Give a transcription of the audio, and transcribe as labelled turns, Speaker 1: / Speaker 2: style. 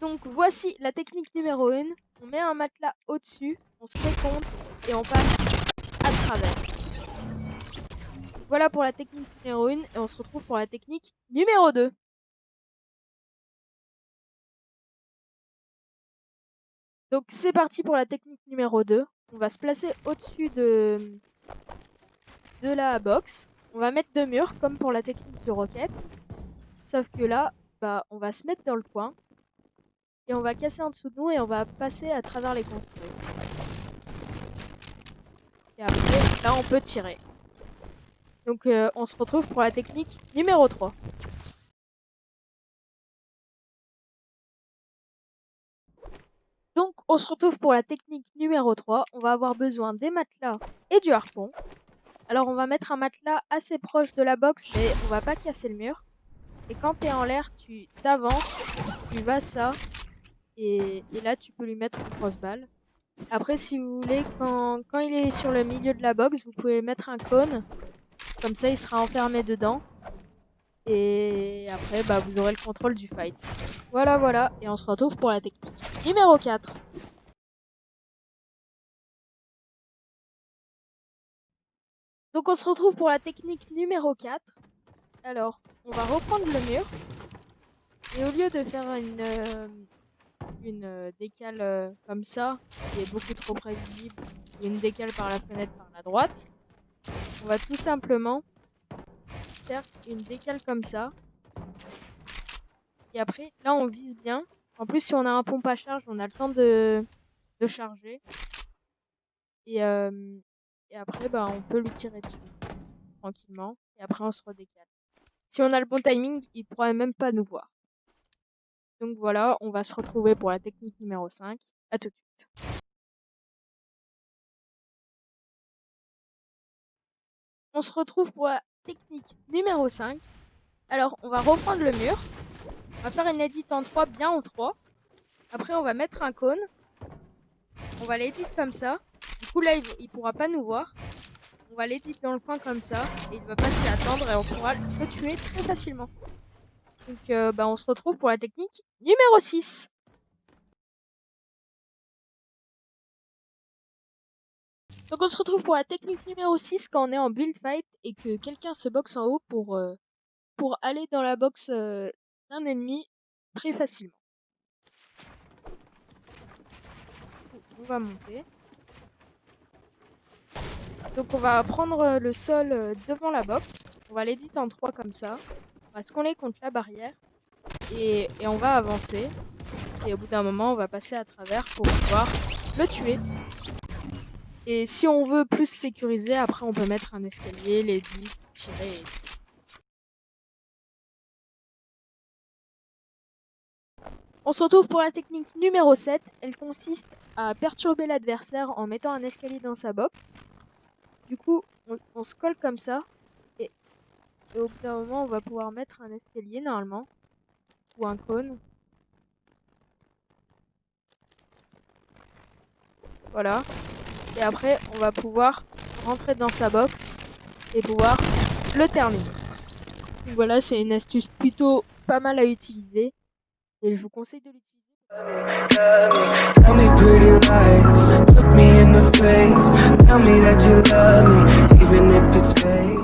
Speaker 1: Donc voici la technique numéro 1. On met un matelas au-dessus, on se décompte et on passe à travers. Voilà pour la technique numéro 1 et on se retrouve pour la technique numéro 2. Donc c'est parti pour la technique numéro 2. On va se placer au-dessus de la box. On va mettre 2 murs comme pour la technique de roquette. Sauf que là, on va se mettre dans le coin. Et on va casser en dessous de nous et on va passer à travers les construits. Et après, là on peut tirer. Donc on se retrouve pour la technique numéro 3. Donc on se retrouve pour la technique numéro 3. On va avoir besoin des matelas et du harpon. Alors on va mettre un matelas assez proche de la box, mais on va pas casser le mur. Et quand tu es en l'air, tu t'avances, tu vas ça, et là tu peux lui mettre une grosse balle. Après si vous voulez, quand il est sur le milieu de la box, vous pouvez mettre un cône. Comme ça il sera enfermé dedans. Et après vous aurez le contrôle du fight. Voilà, et on se retrouve pour la technique numéro 4. Donc on se retrouve pour la technique numéro 4. Alors, on va reprendre le mur. Et au lieu de faire une décale comme ça, qui est beaucoup trop prévisible, ou une décale par la fenêtre par la droite, on va tout simplement faire une décale comme ça. Et après, là on vise bien. En plus, si on a un pompe à charge, on a le temps de charger. Et après, on peut lui tirer dessus tranquillement. Et après, on se redécale. Si on a le bon timing, il pourrait même pas nous voir. Donc voilà, on va se retrouver pour la technique numéro 5. À tout de suite. On se retrouve pour la technique numéro 5. Alors, on va reprendre le mur. On va faire une edit en 3, bien en 3. Après, on va mettre un cône. On va l'edit comme ça. Du coup, là, il pourra pas nous voir. On va l'edit dans le coin comme ça. Et il va pas s'y attendre et on pourra le tuer très facilement. Donc, on se retrouve pour la technique numéro 6. Donc, on se retrouve pour la technique numéro 6 quand on est en build fight et que quelqu'un se boxe en haut pour aller dans la box d'un ennemi très facilement. On va monter. Donc on va prendre le sol devant la box. On va l'éditer en 3 comme ça. On va se coller contre la barrière. Et on va avancer. Et au bout d'un moment, on va passer à travers pour pouvoir le tuer. Et si on veut plus sécuriser, après on peut mettre un escalier, l'édit, tirer et... On se retrouve pour la technique numéro 7. Elle consiste à perturber l'adversaire en mettant un escalier dans sa box. Du coup, on se colle comme ça. Et au bout d'un moment, on va pouvoir mettre un escalier normalement. Ou un cône. Voilà. Et après, on va pouvoir rentrer dans sa box et pouvoir le terminer. Donc voilà, c'est une astuce plutôt pas mal à utiliser. Et je vous conseille de l'utiliser. Tell me pretty lies, look me in the face, tell me that you love me, even if it's fake.